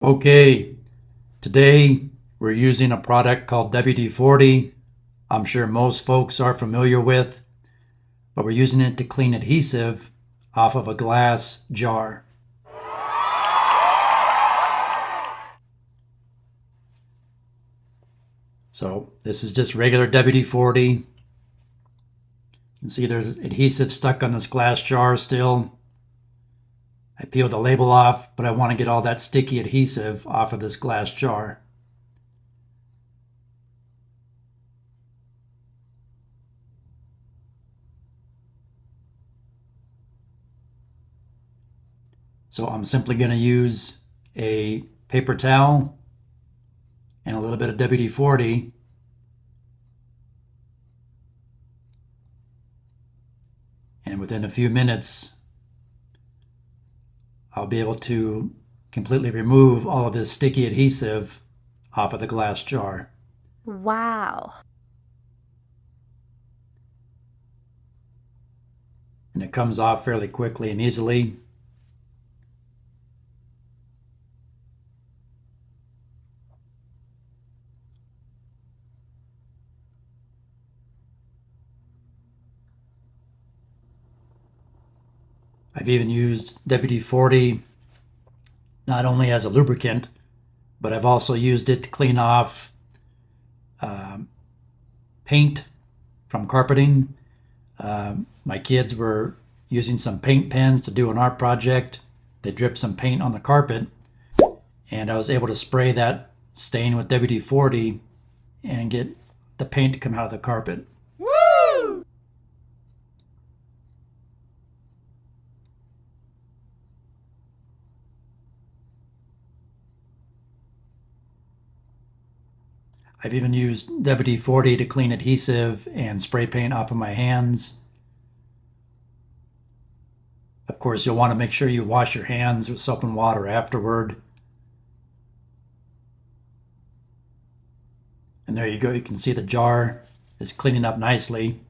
Okay, today we're using a product called WD-40. I'm sure most folks are familiar with, but we're using it to clean adhesive off of a glass jar. So this is just regular WD-40. You can see there's adhesive stuck on this glass jar still. I peeled the label off, but I want to get all that sticky adhesive off of this glass jar. So I'm simply going to use a paper towel and a little bit of WD-40 and within a few minutes I'll be able to completely remove all of this sticky adhesive off of the glass jar. Wow. And it comes off fairly quickly and easily. I've even used WD-40 not only as a lubricant, but I've also used it to clean off paint from carpeting. My kids were using some paint pens to do an art project. They dripped some paint on the carpet, and I was able to spray that stain with WD-40 and get the paint to come out of the carpet. Woo! I've even used WD-40 to clean adhesive and spray paint off of my hands. Of course, you'll want to make sure you wash your hands with soap and water afterward. And there you go, you can see the jar is cleaning up nicely.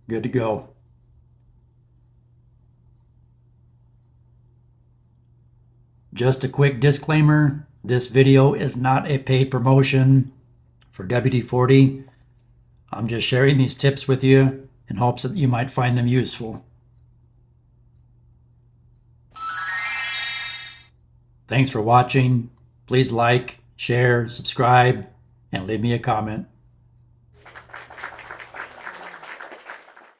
Good to go. Just a quick disclaimer, this video is not a paid promotion for WD-40. I'm just sharing these tips with you in hopes that you might find them useful. Thanks for watching. Please like, share, subscribe, and leave me a comment.